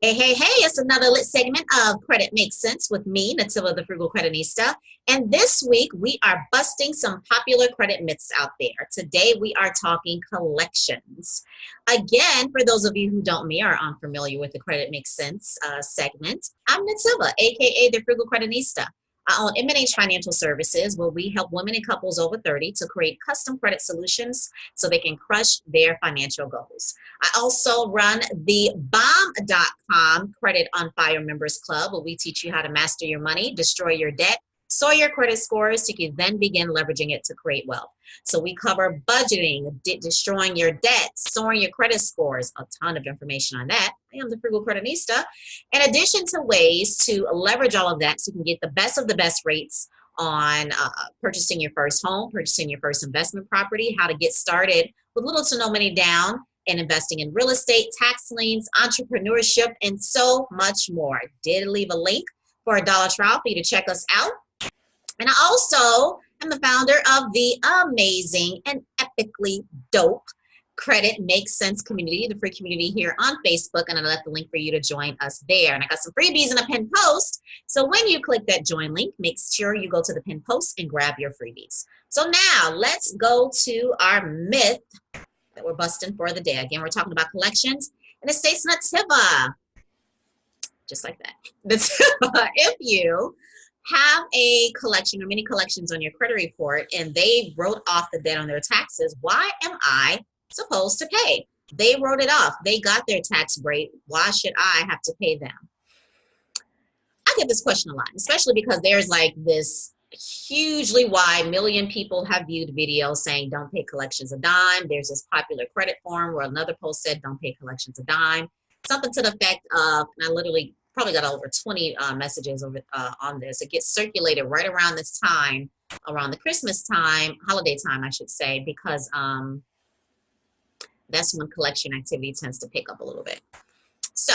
Hey, hey, hey, it's another lit segment of Credit Makes Sense with me, Netiva, the Frugal CrediTnista. And this week, we are busting some popular credit myths out there. Today, we are talking collections. Again, for those of you who don't me or aren't familiar with the Credit Makes Sense segment, I'm Netiva, aka the Frugal CrediTnista. I own M&H Financial Services, where we help women and couples over 30 to create custom credit solutions so they can crush their financial goals. I also run the bomb.com Credit on Fire Members Club, where we teach you how to master your money, destroy your debt, soar your credit scores so you can then begin leveraging it to create wealth. So we cover budgeting, destroying your debt, soaring your credit scores, a ton of information on that. I am the Frugal CrediTnista. In addition to ways to leverage all of that so you can get the best of the best rates on purchasing your first home, purchasing your first investment property, how to get started with little to no money down, and investing in real estate, tax liens, entrepreneurship, and so much more. I did leave a link for a dollar trial for you to check us out. And I also am the founder of the amazing and epically dope Credit Makes Sense community, the free community here on Facebook, and I left the link for you to join us there. And I got some freebies in a pinned post. So when you click that join link, make sure you go to the pinned post and grab your freebies. So now let's go to our myth that we're busting for the day. Again, we're talking about collections, and it states Netiva, just like that. Netiva, if you have a collection or many collections on your credit report and they wrote off the debt on their taxes, why am I supposed to pay? They wrote it off. They got their tax break. Why should I have to pay them? I get this question a lot, especially because there's like this hugely wide million people have viewed videos saying don't pay collections a dime. There's this popular credit forum where another post said don't pay collections a dime. Something to the effect of, and I literally probably got over 20 messages over, on this. It gets circulated right around this time, around the Christmas time, holiday time, I should say, because that's when collection activity tends to pick up a little bit. So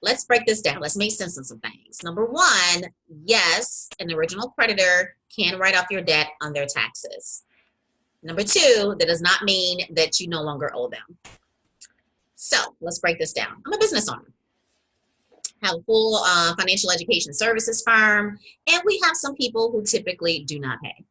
let's break this down. Let's make sense of some things. Number one, yes, an original creditor can write off your debt on their taxes. Number two, that does not mean that you no longer owe them. So let's break this down. I'm a business owner. Have a full financial education services firm, and we have some people who typically do not pay.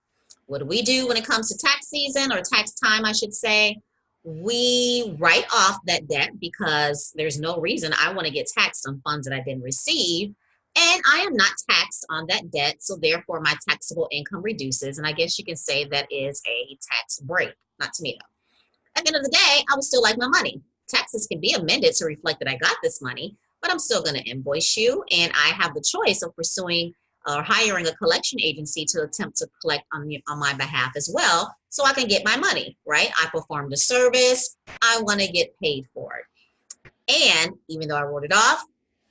What do we do when it comes to tax season or tax time, I should say? We write off that debt because there's no reason I want to get taxed on funds that I didn't receive, and I am not taxed on that debt, so therefore my taxable income reduces, and I guess you can say that is a tax break. Not to me though. At the end of the day, I would still like my money. Taxes can be amended to reflect that I got this money, but I'm still going to invoice you, and I have the choice of pursuing or hiring a collection agency to attempt to collect on my behalf as well, so I can get my money, right? I performed a service. I want to get paid for it. And even though I wrote it off,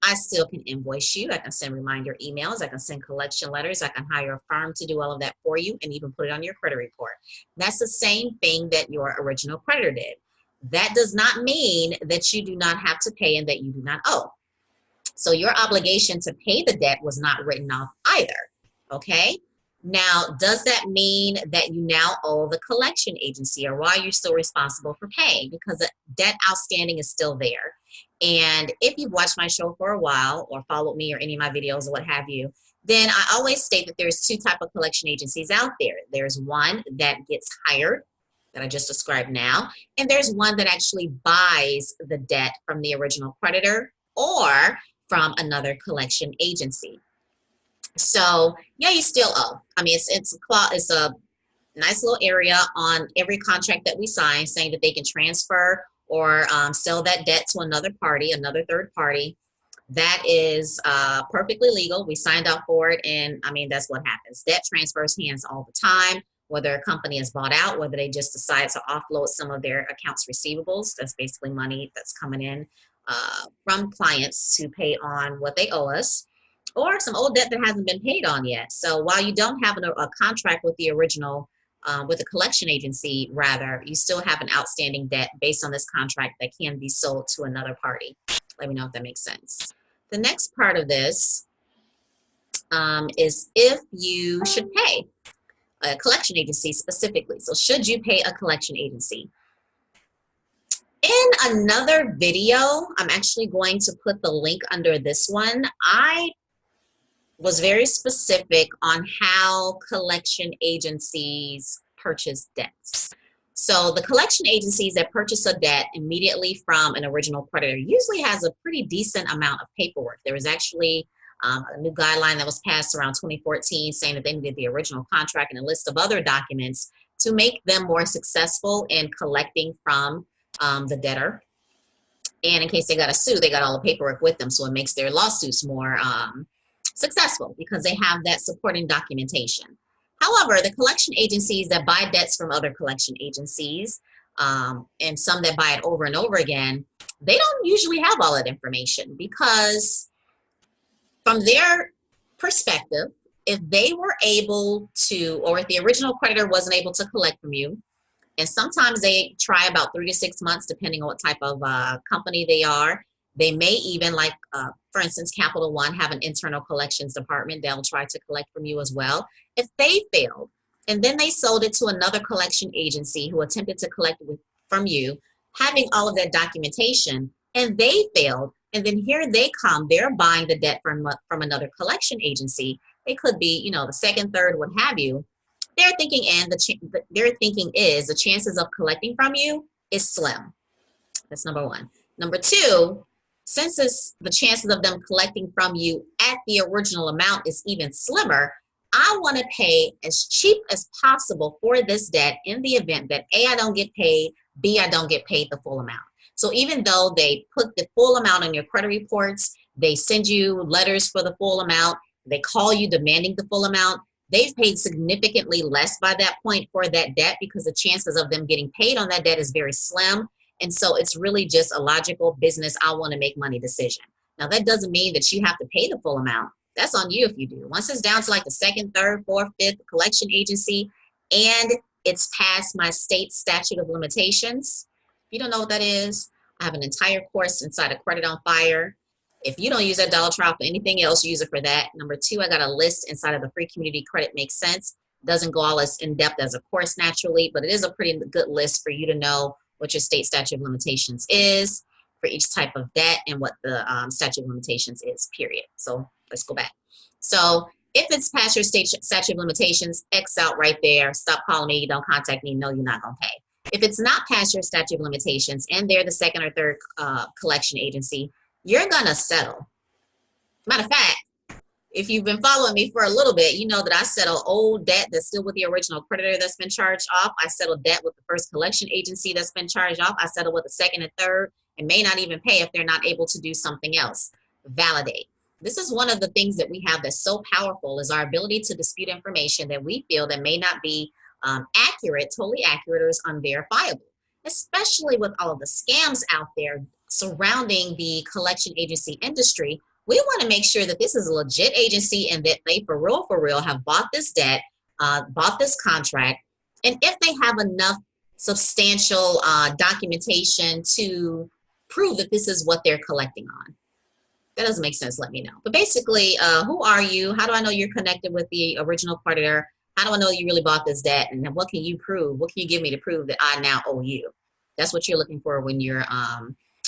I still can invoice you. I can send reminder emails. I can send collection letters. I can hire a firm to do all of that for you and even put it on your credit report. That's the same thing that your original creditor did. That does not mean that you do not have to pay and that you do not owe. So your obligation to pay the debt was not written off either, okay? Now, does that mean that you now owe the collection agency, or why you're still responsible for paying? Because the debt outstanding is still there. And if you've watched my show for a while or followed me or any of my videos or what have you, then I always state that there's two types of collection agencies out there. There's one that gets hired, that I just described now, and there's one that actually buys the debt from the original creditor or from another collection agency. So yeah, you still owe. I mean, it's a nice little area on every contract that we sign saying that they can transfer or sell that debt to another party, another third party. That is perfectly legal. We signed up for it, and I mean, that's what happens. Debt transfers hands all the time, whether a company is bought out, whether they just decide to offload some of their accounts receivables. That's basically money that's coming in from clients to pay on what they owe us, or some old debt that hasn't been paid on yet. So while you don't have a contract with the original, with a collection agency, rather, you still have an outstanding debt based on this contract that can be sold to another party. Let me know if that makes sense. The next part of this is if you should pay a collection agency specifically. So should you pay a collection agency? In another video, I'm actually going to put the link under this one. I was very specific on how collection agencies purchase debts. So the collection agencies that purchase a debt immediately from an original creditor usually has a pretty decent amount of paperwork. There was actually a new guideline that was passed around 2014 saying that they needed the original contract and a list of other documents to make them more successful in collecting from the debtor. And in case they got a sue, they got all the paperwork with them. So it makes their lawsuits more successful because they have that supporting documentation. However, the collection agencies that buy debts from other collection agencies and some that buy it over and over again, they don't usually have all that information because from their perspective, if they were able to, or if the original creditor wasn't able to collect from you, and sometimes they try about 3 to 6 months, depending on what type of company they are. They may even, like, for instance, Capital One have an internal collections department. They'll try to collect from you as well. If they failed, and then they sold it to another collection agency who attempted to collect from you, having all of that documentation, and they failed, and then here they come, they're buying the debt from another collection agency. It could be, you know, the second, third, what have you. They're thinking, and their thinking is the chances of collecting from you is slim. That's number one. Number two, since the chances of them collecting from you at the original amount is even slimmer, I want to pay as cheap as possible for this debt in the event that A, I don't get paid, B, I don't get paid the full amount. So even though they put the full amount on your credit reports, they send you letters for the full amount, they call you demanding the full amount, they've paid significantly less by that point for that debt because the chances of them getting paid on that debt is very slim. And so it's really just a logical business, I want to make money decision. Now, that doesn't mean that you have to pay the full amount. That's on you if you do. Once it's down to like the second, third, fourth, fifth collection agency, and it's past my state statute of limitations. If you don't know what that is, I have an entire course inside of Credit on Fire. If you don't use that dollar trial for anything else, use it for that. Number two, I got a list inside of the free community Credit Makes Sense. Doesn't go all as in-depth as a course naturally, but it is a pretty good list for you to know what your state statute of limitations is for each type of debt and what the statute of limitations is, period. So let's go back. So if it's past your state statute of limitations, X out right there. Stop calling me. Don't contact me. No, you're not going to pay. If it's not past your statute of limitations and they're the second or third collection agency, you're going to settle. Matter of fact, if you've been following me for a little bit, you know that I settle old debt that's still with the original creditor that's been charged off. I settle debt with the first collection agency that's been charged off. I settle with the second and third and may not even pay if they're not able to do something else. Validate. This is one of the things that we have that's so powerful is our ability to dispute information that we feel that may not be accurate, totally accurate, or is unverifiable, especially with all of the scams out there surrounding the collection agency industry. We want to make sure that this is a legit agency and that they for real have bought this debt, bought this contract, and if they have enough substantial documentation to prove that this is what they're collecting on. That doesn't make sense, let me know. But basically, who are you? How do I know you're connected with the original creditor? How do I know you really bought this debt? And then what can you prove? What can you give me to prove that I now owe you? That's what you're looking for when you're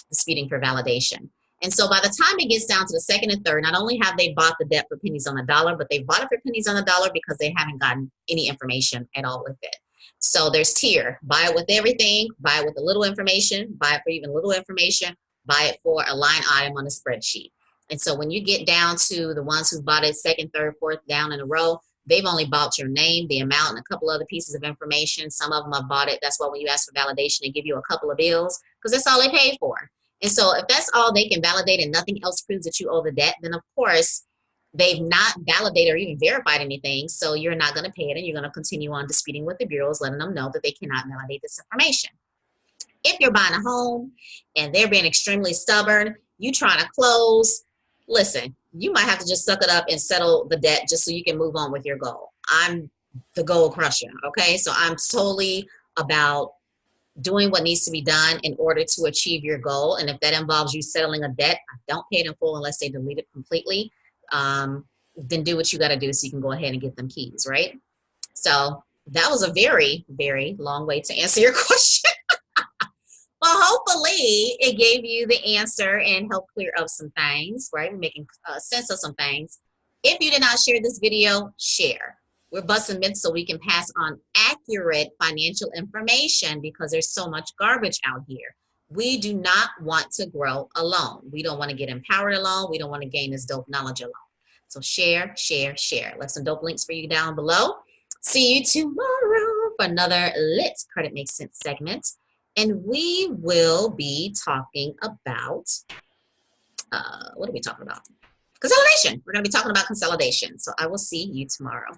disputing for validation. And so by the time it gets down to the second and third, not only have they bought the debt for pennies on the dollar, but they've bought it for pennies on the dollar because they haven't gotten any information at all with it. So there's tier. Buy it with everything, buy it with a little information, buy it for even little information, buy it for a line item on a spreadsheet. And so when you get down to the ones who bought it second, third, fourth down in a row, they've only bought your name, the amount, and a couple other pieces of information. Some of them have bought it. That's why when you ask for validation, they give you a couple of bills because that's all they paid for. And so if that's all they can validate and nothing else proves that you owe the debt, then of course they've not validated or even verified anything. So you're not going to pay it and you're going to continue on disputing with the bureaus, letting them know that they cannot validate this information. If you're buying a home and they're being extremely stubborn, you trying to close, listen, you might have to just suck it up and settle the debt just so you can move on with your goal. I'm the goal crusher, okay? So I'm totally about doing what needs to be done in order to achieve your goal. And if that involves you settling a debt, don't pay it in full unless they delete it completely. Then do what you got to do so you can go ahead and get them keys, right? So that was a very, very long way to answer your question. Well, hopefully it gave you the answer and helped clear up some things, right? We're making sense of some things. If you did not share this video, share. We're busting myths so we can pass on accurate financial information because there's so much garbage out here. We do not want to grow alone. We don't want to get empowered alone. We don't want to gain this dope knowledge alone. So share, share, share. Left some dope links for you down below. See you tomorrow for another Lit Credit Makes Sense segment. And we will be talking about, what are we talking about? Consolidation. We're going to be talking about consolidation. So I will see you tomorrow.